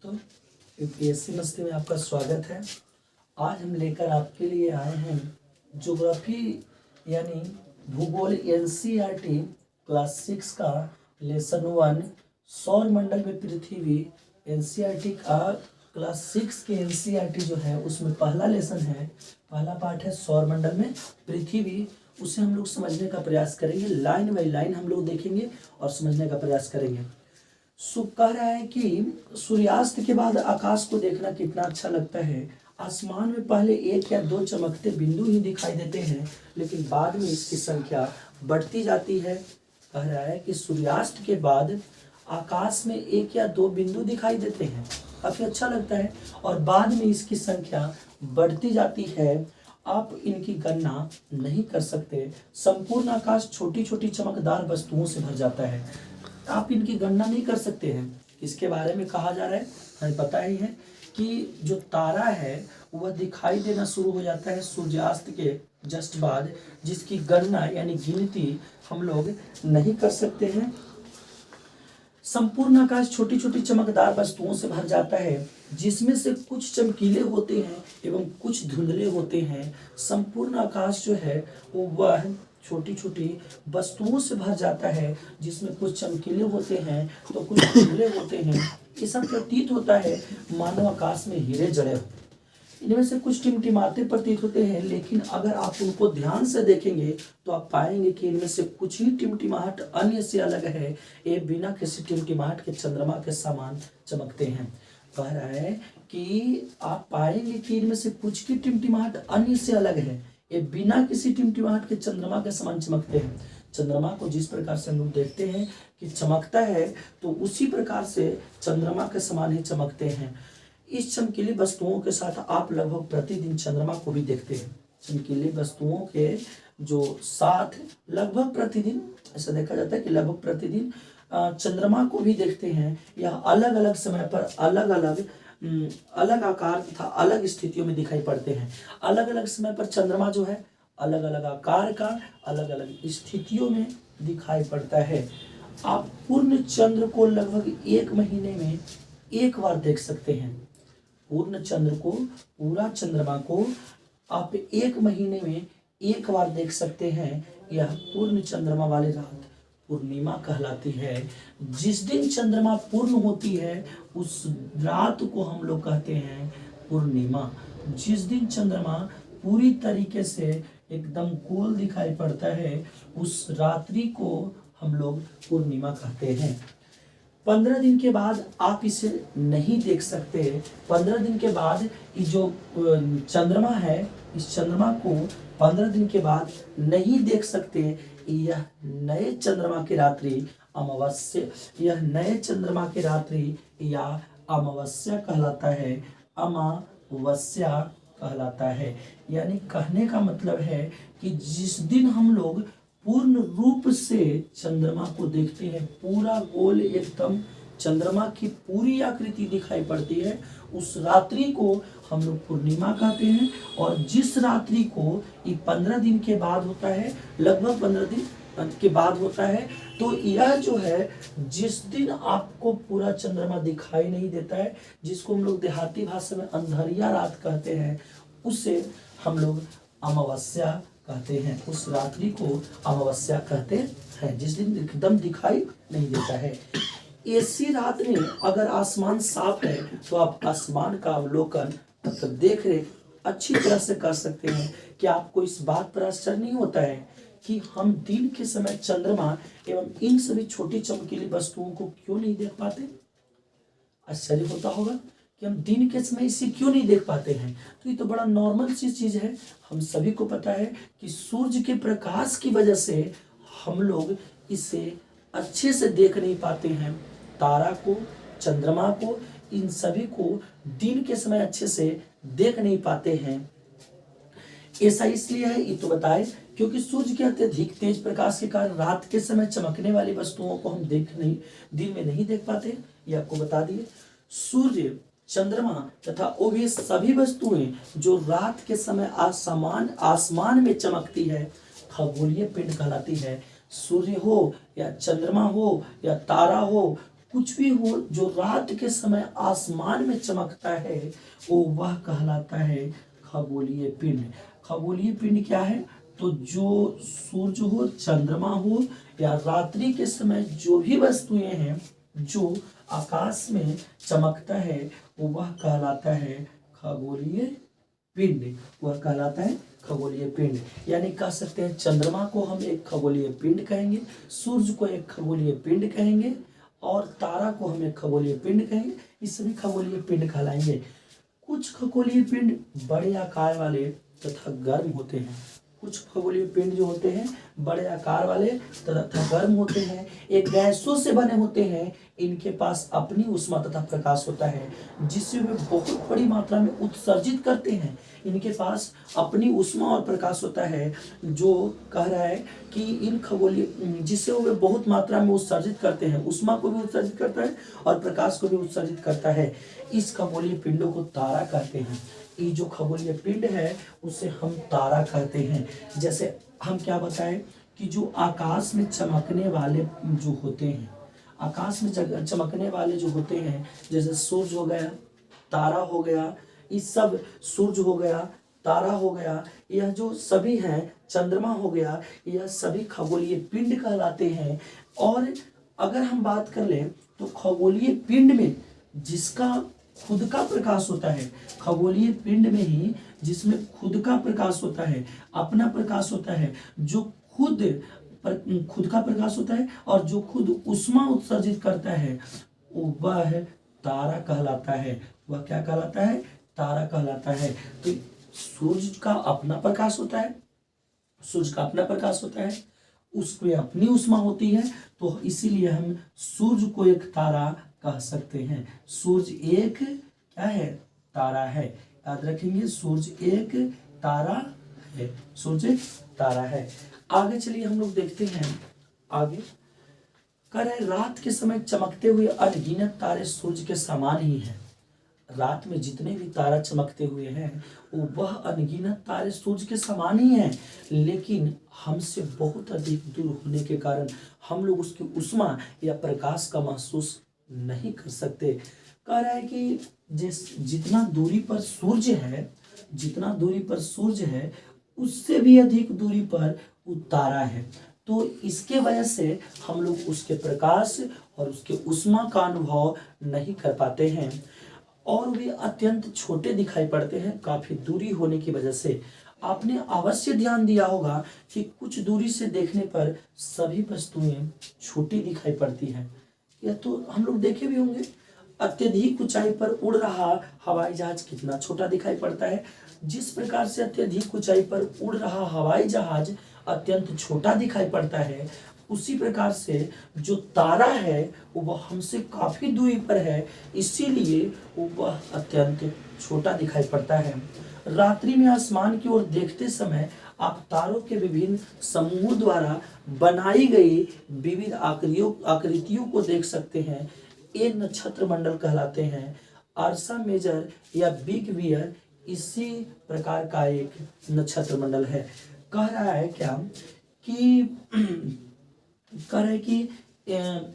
तो यूपीएससी मस्ती में आपका स्वागत है। आज हम लेकर आपके लिए आए हैं ज्योग्राफी यानी भूगोल एनसीईआरटी क्लास 6 का लेसन 1 सौर मंडल में पृथ्वी। एनसीईआरटी का क्लास 6 के एनसीईआरटी जो है उसमें पहला लेसन है, पहला पार्ट है सौर मंडल में पृथ्वी। उसे हम लोग समझने का प्रयास करेंगे, लाइन बाई लाइन हम लोग देखेंगे और समझने का प्रयास करेंगे। कह रहा है कि सूर्यास्त के बाद आकाश को देखना कितना अच्छा लगता है। आसमान में पहले एक या दो चमकते बिंदु ही दिखाई देते हैं, लेकिन बाद में इसकी संख्या बढ़ती जाती है। कह रहा है कि सूर्यास्त के बाद आकाश में एक या दो बिंदु दिखाई देते हैं, काफी अच्छा लगता है, और बाद में इसकी संख्या बढ़ती जाती है। आप इनकी गणना नहीं कर सकते। संपूर्ण आकाश छोटी छोटी चमकदार वस्तुओं से भर जाता है, आप इनकी गणना नहीं कर सकते हैं। इसके बारे में कहा जा रहा है, हमें पता ही है कि जो तारा है वह दिखाई देना शुरू हो जाता है सूर्यास्त के जस्ट बाद, जिसकी गणना यानी गिनती हम लोग नहीं कर सकते हैं। संपूर्ण आकाश छोटी छोटी चमकदार वस्तुओं से भर जाता है, जिसमें से कुछ चमकीले होते हैं एवं कुछ धुंधले होते हैं। संपूर्ण आकाश जो है वह छोटी छोटी वस्तुओं से भर जाता है, जिसमें कुछ चमकीले होते हैं तो कुछ धुंधले होते हैं। ऐसा प्रतीत होता है मानो आकाश में हीरे जड़े हो। इनमें से कुछ टिमटिमाते प्रतीत होते हैं, लेकिन अगर आप उनको ध्यान से देखेंगे तो आप पाएंगे कि इनमें से कुछ ही टिमटिमाहट अन्य से अलग है। ये बिना किसी टिमटिमाहट के चंद्रमा के समान चमकते हैं। कह रहा है कि आप पाएंगे कि इनमें से कुछ की टिमटिमाहट अन्य से अलग है, ये बिना किसी टिमटिमाहट के चंद्रमा के समान चमकते हैं। चंद्रमा को जिस प्रकार से हम लोग देखते हैं कि चमकता है, तो उसी प्रकार से चंद्रमा के समान ही चमकते हैं। इस चमकीली वस्तुओं के साथ आप लगभग प्रतिदिन चंद्रमा को भी देखते हैं। चमकीली वस्तुओं के जो साथ लगभग प्रतिदिन ऐसा देखा जाता है कि लगभग प्रतिदिन चंद्रमा को भी देखते हैं। यह अलग अलग समय पर अलग आकार तथा अलग स्थितियों में दिखाई पड़ते हैं। अलग अलग समय पर चंद्रमा जो है अलग अलग आकार का अलग अलग स्थितियों में दिखाई पड़ता है। आप पूर्ण चंद्र को लगभग एक महीने में एक बार देख सकते हैं। पूर्ण चंद्र को, पूरा चंद्रमा को आप एक महीने में एक बार देख सकते हैं। यह पूर्ण चंद्रमा वाली रात पूर्णिमा कहलाती है। जिस दिन चंद्रमा पूर्ण होती है उस रात को हम लोग कहते हैं पूर्णिमा। जिस दिन चंद्रमा पूरी तरीके से एकदम गोल दिखाई पड़ता है उस रात्रि को हम लोग पूर्णिमा कहते हैं। 15 दिन के बाद आप इसे नहीं देख सकते। 15 दिन के बाद ये जो चंद्रमा है, इस चंद्रमा को 15 दिन के बाद नहीं देख सकते। यह नए चंद्रमा की रात्रि अमावस्या, यह नए चंद्रमा की रात्रि या अमावस्या कहलाता है। अमावस्या कहलाता है, यानी कहने का मतलब है कि जिस दिन हम लोग पूर्ण रूप से चंद्रमा को देखते हैं, पूरा गोल एकदम चंद्रमा की पूरी आकृति दिखाई पड़ती है, उस रात्रि को हम लोग पूर्णिमा कहते हैं। और जिस रात्रि को ये 15 दिन के बाद होता है, लगभग 15 दिन के बाद होता है, तो यह जो है जिस दिन आपको पूरा चंद्रमा दिखाई नहीं देता है, जिसको हम लोग देहाती भाषा में अंधरिया रात कहते हैं, उसे हम लोग अमावस्या कहते हैं। उस रात्रि को अमावस्या कहते हैं, जिस दिन एकदम दिखाई नहीं देता है। ऐसी रात में अगर आसमान साफ है तो आप आसमान का अवलोकन मतलब देख रेख अच्छी तरह से कर सकते हैं। कि आपको इस बात पर आश्चर्य नहीं होता है कि हम दिन के समय चंद्रमा एवं इन सभी छोटी चमकीली वस्तुओं को क्यों नहीं देख पाते? आश्चर्य होता होगा कि हम दिन के समय इसे क्यों नहीं देख पाते हैं। तो ये तो बड़ा नॉर्मल सी चीज है। हम सभी को पता है कि सूर्य के प्रकाश की वजह से हम लोग इसे अच्छे से देख नहीं पाते हैं। तारा को, चंद्रमा को, इन सभी को दिन के समय अच्छे से देख नहीं पाते हैं। ऐसा इसलिए है, ये तो बताए, क्योंकि सूर्य के अत्यधिक तेज प्रकाश के कारण रात के समय चमकने वाली वस्तुओं को हम दिन में नहीं देख पाते। ये आपको बता दिए। सूर्य, चंद्रमा तथा वो सभी वस्तुएं जो रात के समय आसमान में चमकती है खगोलीय पिंड कहलाती है। सूर्य हो या चंद्रमा हो या तारा हो, कुछ भी हो जो रात के समय आसमान में चमकता है वो वह कहलाता है खगोलीय पिंड। खगोलीय पिंड क्या है? तो जो सूरज हो, चंद्रमा हो या रात्रि के समय जो भी वस्तुएं हैं जो आकाश में चमकता है वो वह कहलाता है खगोलीय पिंड। वह कहलाता है खगोलीय पिंड। यानी कह सकते हैं चंद्रमा को हम एक खगोलीय पिंड कहेंगे, सूर्य को एक खगोलीय पिंड कहेंगे और तारा को हम एक खगोलीय पिंड कहेंगे। इस सभी खगोलीय पिंड कहलाएंगे। कुछ खगोलीय पिंड बड़े आकार वाले तथा गर्म होते हैं। कुछ खगोलीय पिंड जो होते हैं बड़े आकार वाले तथा गर्म होते हैं। एक गैसों से बने होते हैं। इनके पास अपनी ऊष्मा तथा प्रकाश होता है जिससे वे बहुत बड़ी मात्रा में उत्सर्जित करते हैं। इनके पास अपनी ऊष्मा और प्रकाश होता है जो कह रहा है कि इन खगोलीय जिससे वे बहुत मात्रा में उत्सर्जित करते हैं। ऊष्मा को भी उत्सर्जित करता है और प्रकाश को भी उत्सर्जित करता है। इस खगोलीय पिंडों को तारा कहते हैं। ये जो खगोलीय पिंड है उसे हम तारा कहते हैं। जैसे हम क्या बताएं कि जो आकाश में चमकने वाले जो होते हैं, आकाश में चमकने वाले जो होते हैं, जैसे सूरज हो गया, तारा हो गया, इस सब सूरज हो गया, तारा हो गया, यह जो सभी हैं, चंद्रमा हो गया, यह सभी खगोलीय पिंड कहलाते हैं। और अगर हम बात कर लें तो खगोलीय पिंड में जिसका खुद का प्रकाश होता है, खगोलीय पिंड में ही जिसमें खुद का प्रकाश होता है, अपना प्रकाश होता है, जो खुद का प्रकाश होता है और जो खुद ऊष्मा उत्सर्जित करता है वह तारा कहलाता है। वह क्या कहलाता है? तारा कहलाता है। तो सूर्य का अपना प्रकाश होता है, सूर्य का अपना प्रकाश होता है, उसकी अपनी ऊष्मा होती है, तो इसीलिए हम सूर्य को एक तारा कह सकते हैं। सूर्य एक क्या है? तारा है। याद रखेंगे, सूर्य एक तारा है। सूर्य तारा है। आगे चलिए हम लोग देखते हैं। आगे कह रहे रात के समय चमकते हुए अनगिनत तारे सूर्य के समान ही हैं। रात में जितने भी तारा चमकते हुए हैं वो वह अनगिनत तारे सूरज के समान ही हैं, लेकिन हमसे बहुत अधिक दूर होने के कारण हम लोग उसकी ऊष्मा या प्रकाश का महसूस नहीं कर सकते। कह रहा है कि जितना दूरी पर सूर्य है, जितना दूरी पर सूर्य है उससे भी अधिक दूरी पर वो तारा है। तो इसके वजह से हम लोग उसके प्रकाश और उसके ऊष्मा का अनुभव नहीं कर पाते हैं और वे अत्यंत छोटे दिखाई पड़ते हैं काफी दूरी होने की वजह से। आपने अवश्य ध्यान दिया होगा कि कुछ दूरी से देखने पर सभी वस्तुएं छोटी दिखाई पड़ती हैं। यह तो हम लोग देखे भी होंगे। अत्यधिक ऊंचाई पर उड़ रहा हवाई जहाज कितना छोटा दिखाई पड़ता है। जिस प्रकार से अत्यधिक ऊंचाई पर उड़ रहा हवाई जहाज अत्यंत छोटा दिखाई पड़ता है, उसी प्रकार से जो तारा है वह हमसे काफी दूरी पर है, इसीलिए वह अत्यंत छोटा दिखाई पड़ता है। रात्रि में आसमान की ओर देखते समय आप तारों के विभिन्न समूहों द्वारा बनाई गई विविध आकृतियों को देख सकते हैं। ये नक्षत्र मंडल कहलाते हैं। अर्सा मेजर या बिग बियर इसी प्रकार का एक नक्षत्र मंडल है। कह रहा है क्या कि कह रहे कि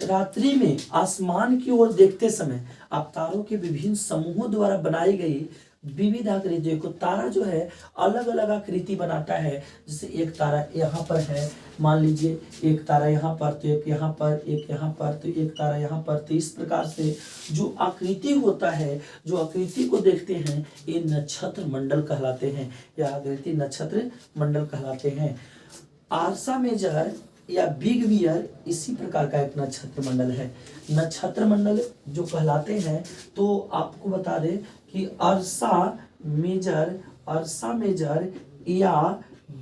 रात्रि में आसमान की ओर देखते समय आप तारों के विभिन्न समूहों द्वारा बनाई गई विविध आकृतियों को, तारा जो है अलग अलग आकृति बनाता है। जैसे एक तारा यहाँ पर है, मान लीजिए एक तारा यहाँ पर, तो एक यहाँ पर, एक यहाँ पर, तो एक तारा यहाँ पर। तो इस प्रकार से जो आकृति होता है, जो आकृति को देखते हैं, ये नक्षत्र मंडल कहलाते हैं। यह आकृति नक्षत्र मंडल कहलाते हैं। आर्सा मेजर या बिग बियर इसी प्रकार का एक नक्षत्र मंडल है। नक्षत्र मंडल जो कहलाते हैं, तो आपको बता दें कि अर्सा मेजर या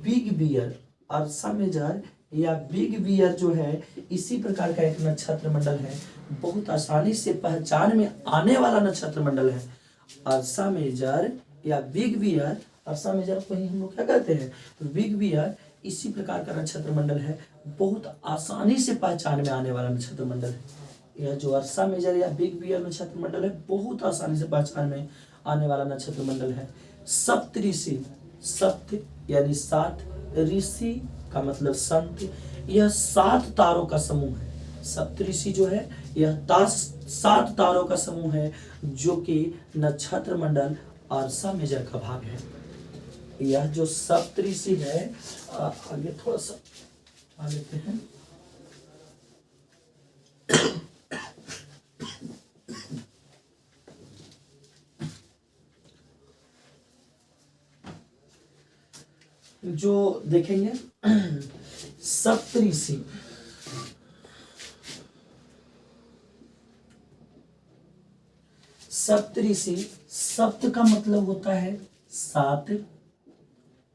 बिग बियर, अर्सा मेजर या बिग बियर जो है इसी प्रकार का एक नक्षत्र मंडल है। बहुत आसानी से पहचान में आने वाला नक्षत्र मंडल है। अर्सा मेजर या बिग बियर, अर्सा मेजर को ही हम लोग क्या कहते हैं, बिग बियर इसी प्रकार का नक्षत्र मंडल है। बहुत आसानी से पहचान में आने वाला नक्षत्र मंडल है। यह जो अर्सा मेजर या बिग बियर नक्षत्र मंडल है बहुत आसानी से पहचान में आने वाला नक्षत्र मंडल है। सप्त ऋषि, सप्त यानी 7, ऋषि का मतलब संत, यह 7 तारों का समूह है। सप्तऋषि जो है यह 7 तारों का समूह है जो कि नक्षत्र मंडल अर्सा मेजर का भाग है। यह जो सप्तऋषि है, आगे थोड़ा सा आ लेते हैं। जो देखेंगे सप्तऋषि, सप्तऋषि, सप्त का मतलब होता है 7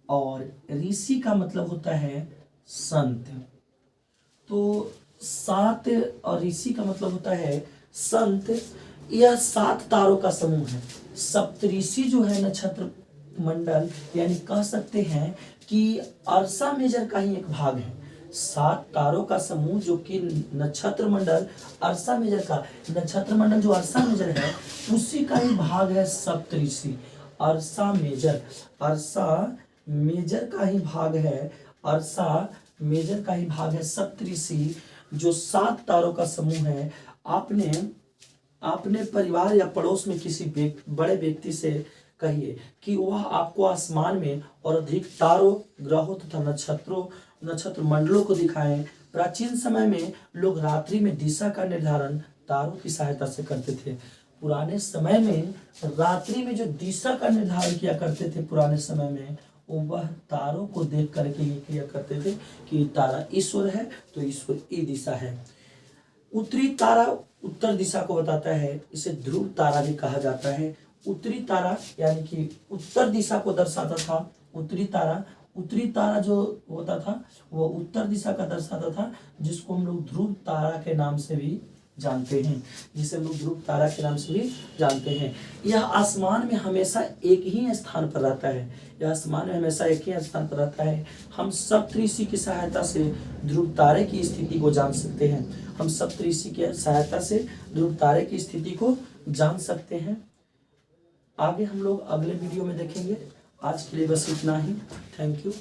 और ऋषि का मतलब होता है संत। तो 7 और ऋषि का मतलब होता है संत। यह 7 तारों का समूह है। सप्तऋषि जो है नक्षत्र मंडल, यानी कह सकते हैं कि अर्सा मेजर का ही एक भाग है। 7 तारों का समूह जो कि नक्षत्र मंडल अर्सा मेजर का, नक्षत्र मंडल जो अर्सा मेजर है उसी का ही भाग है सप्तऋषि। अर्सा मेजर, अर्सा मेजर का ही भाग है, अर्सा मेजर का ही भाग है सप्तऋषि, जो 7 तारों का समूह है। आपने परिवार या पड़ोस में किसी बड़े व्यक्ति से कहिए कि वह आपको आसमान में और अधिक तारों, ग्रहों तथा नक्षत्र मंडलों को दिखाएं। प्राचीन समय में लोग रात्रि में दिशा का निर्धारण तारों की सहायता से करते थे। पुराने समय में रात्रि में जो दिशा का निर्धारण किया करते थे पुराने समय में, वह तारों को देख करके ये किया करते थे कि तारा ईश्वर है तो ईश्वर ये दिशा है। उत्तरी तारा उत्तर दिशा को बताता है, इसे ध्रुव तारा भी कहा जाता है। उत्तरी तारा यानी कि उत्तर दिशा को दर्शाता था। उत्तरी तारा जो होता था वो उत्तर दिशा का दर्शाता था, जिसको हम लोग ध्रुव तारा के नाम से भी जानते हैं, जिसे लोग ध्रुव तारा के नाम से भी जानते हैं। यह आसमान में हमेशा एक ही स्थान पर रहता है। यह आसमान में हमेशा एक ही स्थान पर रहता है। हम सप्तऋषि की सहायता से ध्रुव तारे की स्थिति को जान सकते हैं। हम सप्तऋषि की सहायता से ध्रुव तारे की स्थिति को जान सकते हैं। आगे हम लोग अगले वीडियो में देखेंगे। आज के लिए बस इतना ही। Thank you.